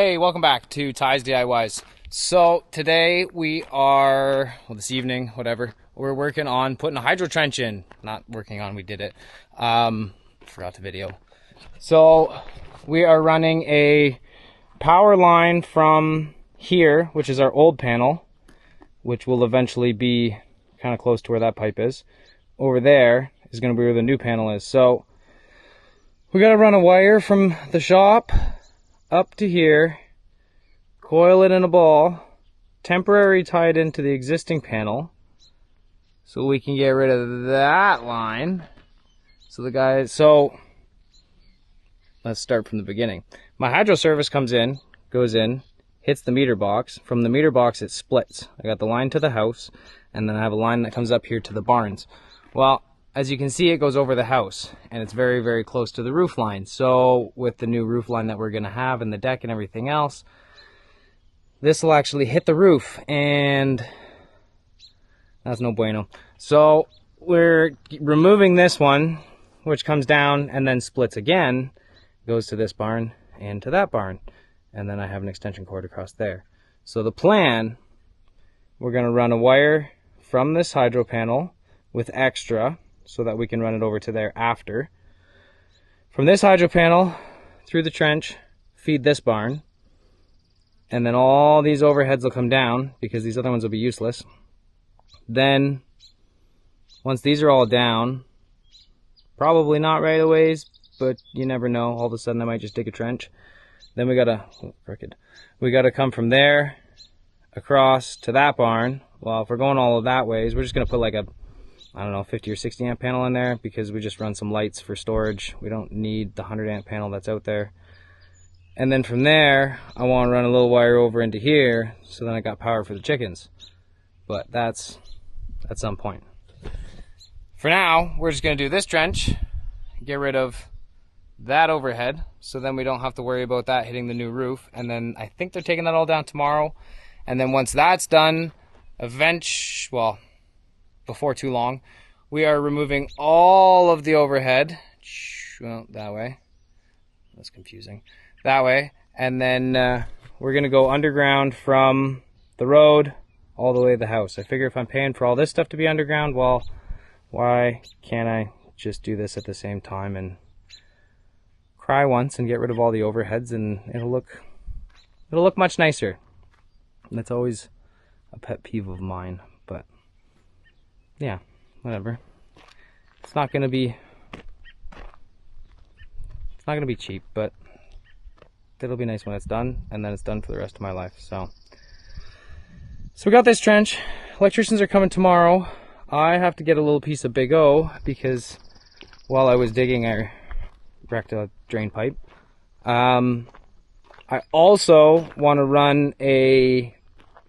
Hey, welcome back to Ty's DIYs. So today we are, well, this evening, whatever, we're working on putting a hydro trench in. Not working on, we did it. Forgot to video. So we are running a power line from here, which is our old panel, which will eventually be kind of close to where that pipe is. Over there is going to be where the new panel is. So we got to run a wire from the shop up to here, coil it in a ball, temporarily tie it into the existing panel so we can get rid of that line. So let's start from the beginning. My hydro service comes in, goes in, hits the meter box. From the meter box it splits. I got the line to the house, and then I have a line that comes up here to the barns. Well, as you can see, it goes over the house, and it's very, very close to the roof line. So with the new roof line that we're going to have and the deck and everything else, this will actually hit the roof, and that's no bueno. So we're removing this one, which comes down and then splits again, goes to this barn and to that barn, and then I have an extension cord across there. So the plan, we're going to run a wire from this hydro panel with extra, so that we can run it over to there after. From this hydro panel, through the trench, feed this barn, and then all these overheads will come down, because these other ones will be useless. Then, once these are all down, probably not right away, but you never know, all of a sudden I might just dig a trench. Then we gotta come from there, across to that barn. Well, if we're going all of that ways, we're just gonna put like a, I don't know, 50 or 60 amp panel in there, because we just run some lights for storage. We don't need the 100 amp panel that's out there. And then from there, I want to run a little wire over into here, so then I got power for the chickens. But that's at some point. For now, we're just going to do this trench, get rid of that overhead, so then we don't have to worry about that hitting the new roof. And then I think they're taking that all down tomorrow. And then once that's done, before too long, we are removing all of the overhead. Well, that way. That's confusing. That way. And then we're going to go underground from the road all the way to the house. I figure if I'm paying for all this stuff to be underground, well, why can't I just do this at the same time and cry once and get rid of all the overheads, and it'll look much nicer. And that's always a pet peeve of mine, but yeah, whatever. It's not gonna be cheap, but it'll be nice when it's done, and then it's done for the rest of my life. So we got this trench. Electricians are coming tomorrow. I have to get a little piece of Big O, because while I was digging, I wrecked a drain pipe. I also want to run a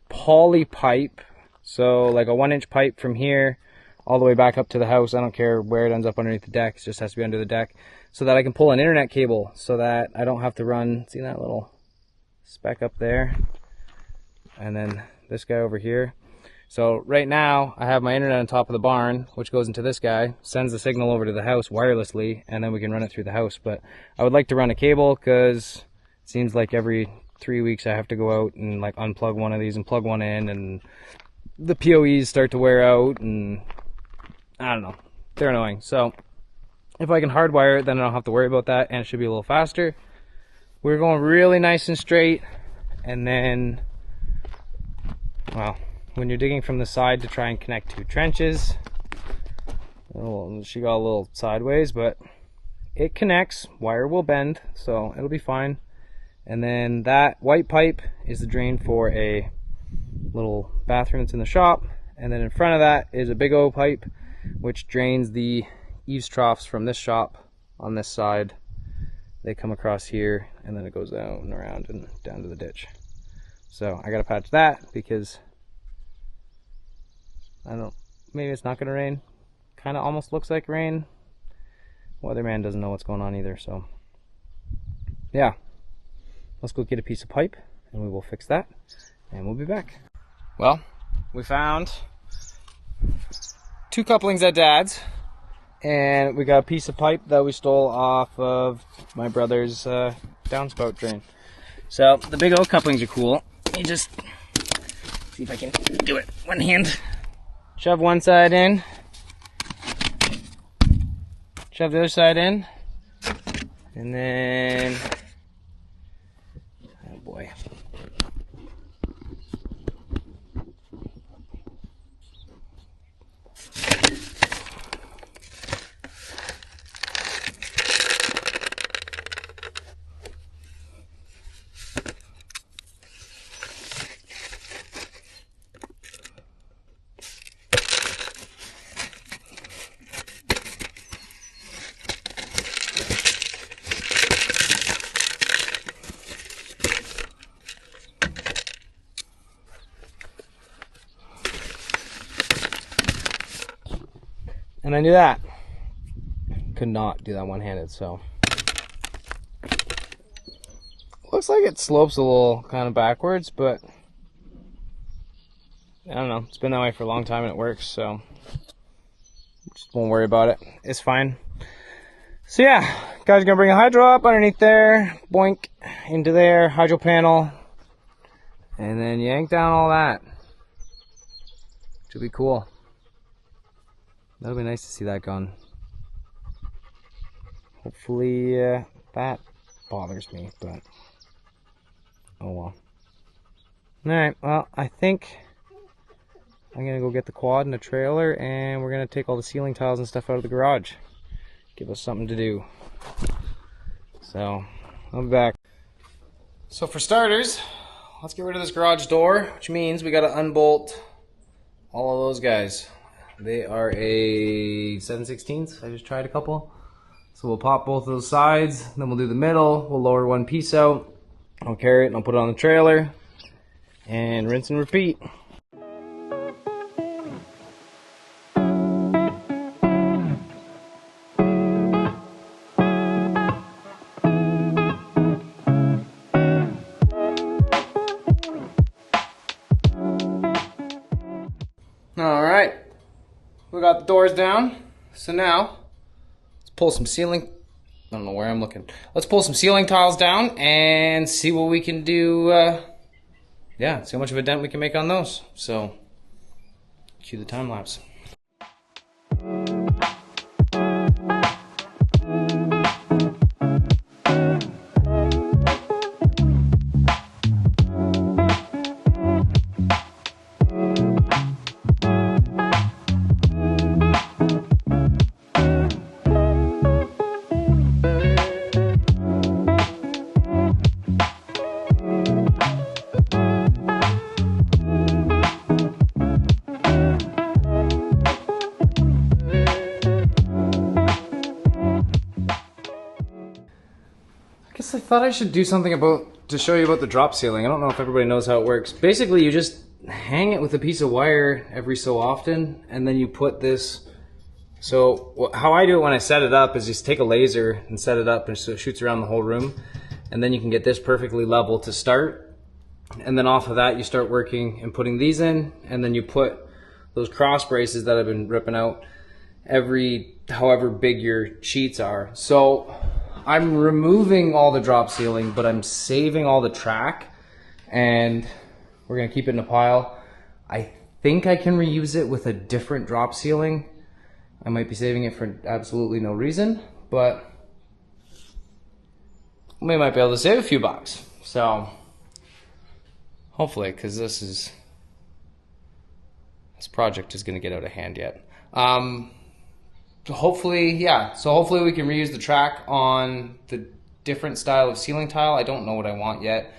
poly pipe. So like a 1-inch pipe from here all the way back up to the house. I don't care where it ends up underneath the deck. It just has to be under the deck, so that I can pull an internet cable, so that I don't have to run, see that little speck up there? And then this guy over here. So right now I have my internet on top of the barn, which goes into this guy, sends the signal over to the house wirelessly, and then we can run it through the house. But I would like to run a cable, because it seems like every 3 weeks I have to go out and like unplug one of these and plug one in, and the PoEs start to wear out, and I don't know, they're annoying. So if I can hardwire it, then I don't have to worry about that, and it should be a little faster. We're going really nice and straight, and then, well, when you're digging from the side to try and connect two trenches, she got a little sideways, but it connects. Wire will bend, so it'll be fine. And then that white pipe is the drain for a little bathroom that's in the shop, and then in front of that is a Big O pipe, which drains the eaves troughs from this shop on this side. They come across here, and then it goes out and around and down to the ditch. So I gotta patch that, because maybe it's not gonna rain. Kind of almost looks like rain. Weatherman doesn't know what's going on either, so yeah. Let's go get a piece of pipe, and we will fix that, and we'll be back. Well, we found 2 couplings at Dad's, and we got a piece of pipe that we stole off of my brother's downspout drain. So the big O couplings are cool. Let me just see if I can do it one hand. Shove one side in. Shove the other side in. And then, oh boy. And I knew that. Could not do that one-handed, so. Looks like it slopes a little kind of backwards, but I don't know. It's been that way for a long time and it works, so just won't worry about it. It's fine. So yeah, guys, gonna bring a hydro up underneath there, boink, into there, hydro panel, and then yank down all that. Should be cool. That'll be nice to see that gone. Hopefully that bothers me, but oh well. Alright, well, I think I'm gonna go get the quad and the trailer, and we're gonna take all the ceiling tiles and stuff out of the garage. Give us something to do. So, I'll be back. So for starters, let's get rid of this garage door, which means we gotta unbolt all of those guys. They are a 7/16. I just tried a couple. So we'll pop both of those sides, then we'll do the middle, we'll lower one piece out, I'll carry it and I'll put it on the trailer, and rinse and repeat. Alright, we got the doors down, so now let's pull some ceiling, I don't know where I'm looking. Let's pull some ceiling tiles down and see what we can do, yeah, see how much of a dent we can make on those. So, cue the time lapse. I thought I should do something to show you about the drop ceiling. I don't know if everybody knows how it works. Basically, you just hang it with a piece of wire every so often, and then you put this. So how I do it when I set it up is just take a laser and set it up, and so it shoots around the whole room, and then you can get this perfectly level to start. And then off of that, you start working and putting these in, and then you put those cross braces that I've been ripping out every however big your sheets are. So I'm removing all the drop ceiling, but I'm saving all the track, and we're gonna keep it in a pile. I think I can reuse it with a different drop ceiling. I might be saving it for absolutely no reason, but we might be able to save a few bucks. So hopefully, because this project is gonna get out of hand yet. Hopefully, yeah, so hopefully we can reuse the track on the different style of ceiling tile. I don't know what I want yet.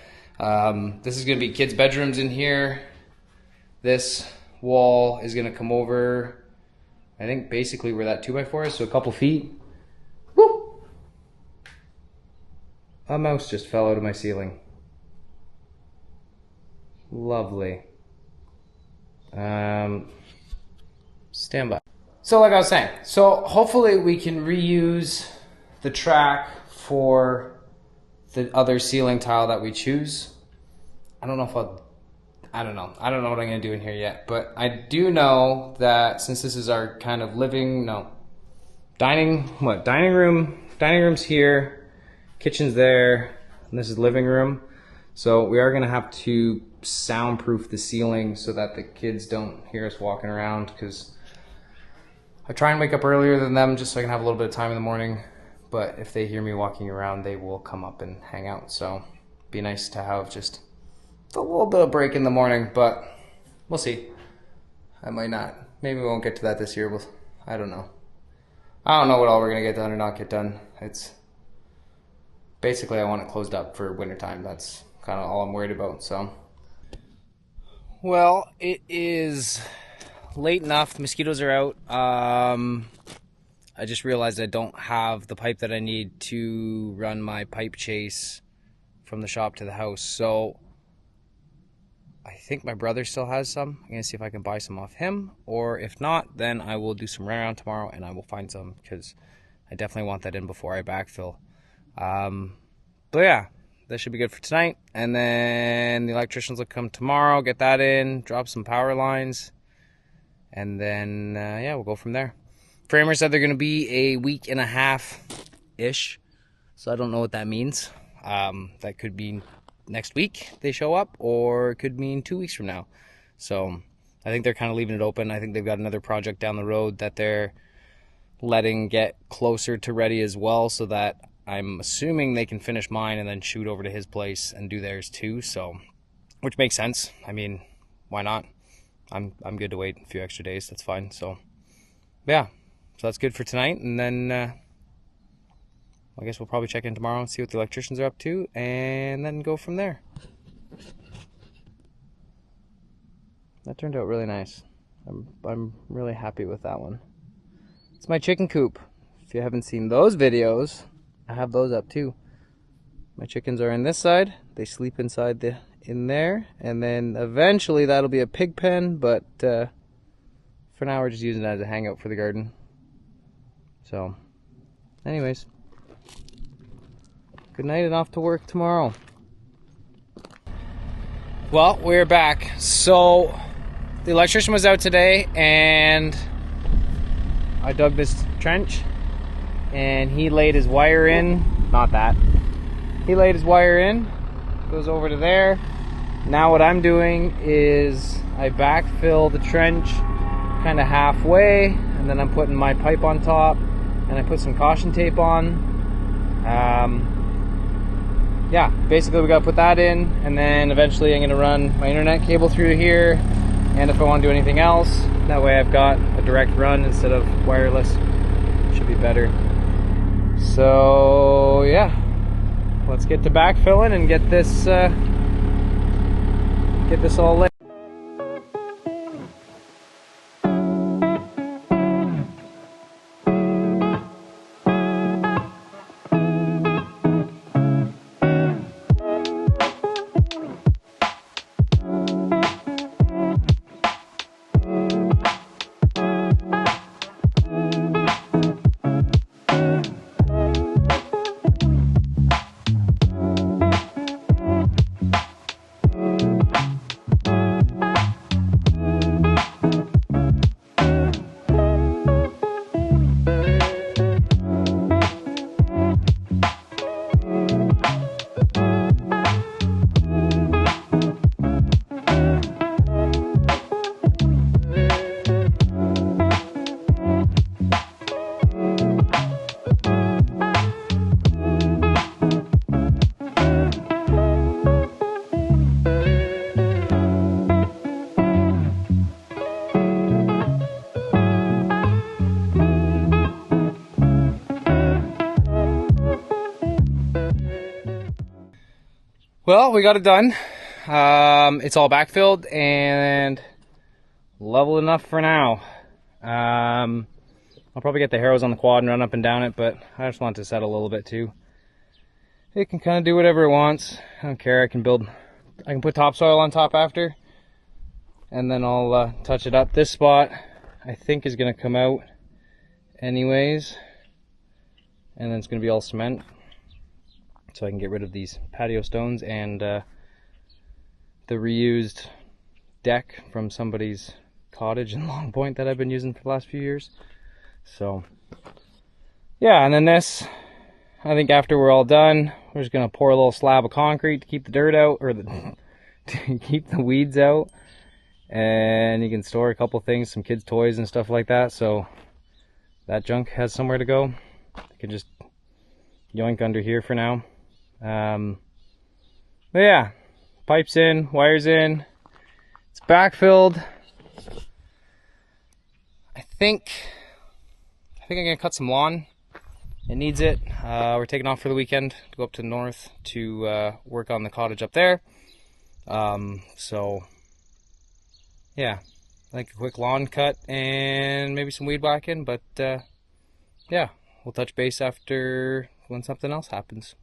This is going to be kids' bedrooms in here. This wall is going to come over, I think, basically where that 2x4 is, so a couple feet. Whoop! A mouse just fell out of my ceiling. Lovely. Stand by. So like I was saying, so hopefully we can reuse the track for the other ceiling tile that we choose. I don't know what I'm gonna do in here yet, but I do know that since this is our kind of dining room's here, kitchen's there, and this is living room. So we are gonna have to soundproof the ceiling so that the kids don't hear us walking around, because I try and wake up earlier than them just so I can have a little bit of time in the morning. But if they hear me walking around, they will come up and hang out. So it'd be nice to have just a little bit of break in the morning, but we'll see. I might not. Maybe we won't get to that this year. I don't know. I don't know what all we're gonna get done or not get done. It's basically I want it closed up for wintertime. That's kind of all I'm worried about. So, well, it is late enough. The mosquitoes are out. I just realized I don't have the pipe that I need to run my pipe chase from the shop to the house. So I think my brother still has some. I'm gonna see if I can buy some off him, or if not, then I will do some run around tomorrow and I will find some, because I definitely want that in before I backfill. But yeah, that should be good for tonight. And then the electricians will come tomorrow, get that in, drop some power lines, and then yeah, we'll go from there. Framer said they're going to be a week and a half-ish, so I don't know what that means. That could be next week they show up, or it could mean 2 weeks from now. So I think they're kind of leaving it open. I think they've got another project down the road that they're letting get closer to ready as well, so that I'm assuming they can finish mine and then shoot over to his place and do theirs too. So, which makes sense. I mean, why not? I'm good to wait a few extra days. That's fine. So yeah. So that's good for tonight, and then I guess we'll probably check in tomorrow and see what the electricians are up to, and then go from there. That turned out really nice. I'm really happy with that one. It's my chicken coop. If you haven't seen those videos, I have those up too. My chickens are in this side. They sleep inside in there, and then eventually that'll be a pig pen, but for now we're just using it as a hangout for the garden. So, anyways, good night and off to work tomorrow. Well, we're back. So, the electrician was out today, and I dug this trench, and he laid his wire in. Not that. He laid his wire in, goes over to there. Now what I'm doing is I backfill the trench kind of halfway, and then I'm putting my pipe on top, and I put some caution tape on. Yeah, basically we gotta put that in, and then eventually I'm gonna run my internet cable through here, and if I want to do anything else, that way I've got a direct run instead of wireless. Should be better. So yeah, let's get to backfilling and get this all lit. Well, we got it done. It's all backfilled and level enough for now. I'll probably get the harrows on the quad and run up and down it, but I just want it to settle a little bit too. It can kind of do whatever it wants. I don't care. I can put topsoil on top after, and then I'll touch it up. This spot I think is going to come out anyways, and then it's going to be all cement, so I can get rid of these patio stones and the reused deck from somebody's cottage in Long Point that I've been using for the last few years. So yeah, and then this, I think after we're all done, we're just gonna pour a little slab of concrete to keep the dirt out, or to keep the weeds out. And you can store a couple things, some kids' toys and stuff like that, so that junk has somewhere to go. You can just yoink under here for now. But yeah, pipes in, wires in, it's backfilled. I think I'm gonna cut some lawn. It needs it. We're taking off for the weekend to go up to the north to work on the cottage up there. So yeah, like a quick lawn cut and maybe some weed whacking, but yeah, we'll touch base after when something else happens.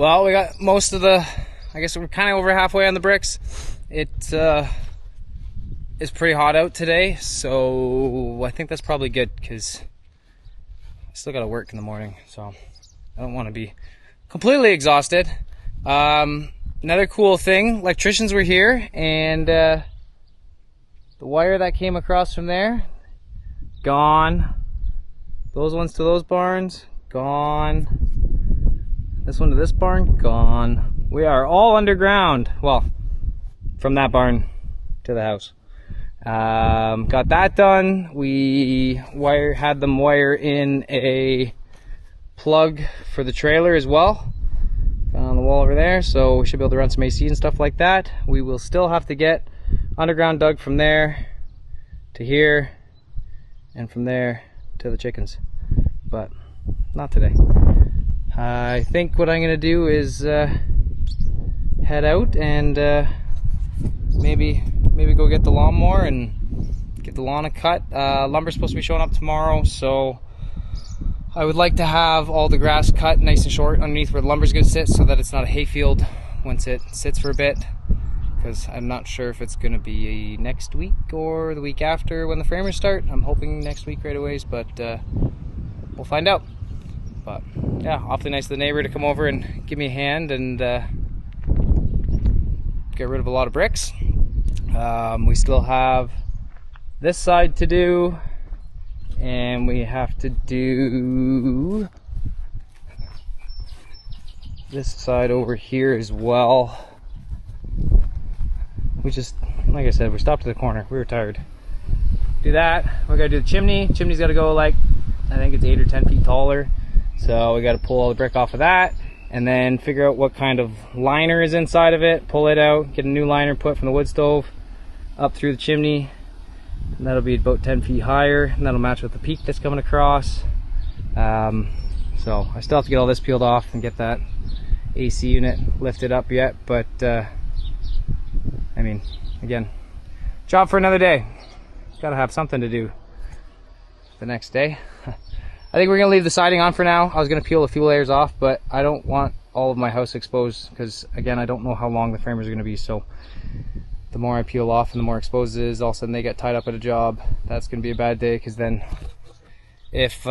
Well, we got most of the, I guess we're kind of over halfway on the bricks. It is pretty hot out today, so I think that's probably good because I still got to work in the morning, so I don't want to be completely exhausted. Another cool thing, electricians were here, and the wire that came across from there, gone. Those ones to those barns, gone. This one to this barn, gone. We are all underground. Well, from that barn to the house. Got that done. We had them wire in a plug for the trailer as well. On the wall over there, so we should be able to run some AC and stuff like that. We will still have to get underground dug from there to here, and from there to the chickens, but not today. I think what I'm gonna do is head out and maybe go get the lawnmower and get the lawn cut. Lumber's supposed to be showing up tomorrow, so I would like to have all the grass cut nice and short underneath where the lumber's going to sit so that it's not a hayfield once it sits for a bit, because I'm not sure if it's going to be next week or the week after when the framers start. I'm hoping next week right away, but we'll find out. But yeah, awfully nice of the neighbor to come over and give me a hand and get rid of a lot of bricks. We still have this side to do. And we have to do this side over here as well. We just, like I said, we stopped at the corner. We were tired. Do that. We gotta do the chimney. Chimney's gotta go like, I think it's 8 or 10 feet taller. So we gotta pull all the brick off of that and then figure out what kind of liner is inside of it, pull it out, get a new liner put from the wood stove up through the chimney. And that'll be about 10 feet higher, and that'll match with the peak that's coming across. So I still have to get all this peeled off and get that AC unit lifted up yet, but I mean, again, job for another day. Gotta have something to do the next day. I think we're gonna leave the siding on for now. I was gonna peel a few layers off, but I don't want all of my house exposed because, again, I don't know how long the framers are gonna be, so the more I peel off and the more exposed it is, all of a sudden they get tied up at a job. That's going to be a bad day, because then if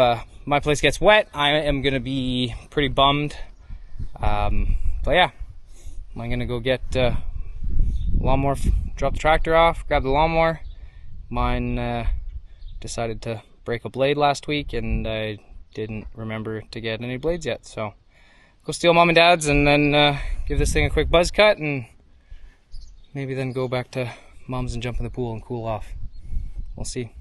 my place gets wet, I am going to be pretty bummed. But yeah, I'm going to go get lawnmower, drop the tractor off, grab the lawnmower. Mine decided to break a blade last week, and I didn't remember to get any blades yet. So go steal Mom and Dad's and then give this thing a quick buzz cut, and maybe then go back to Mom's and jump in the pool and cool off. We'll see.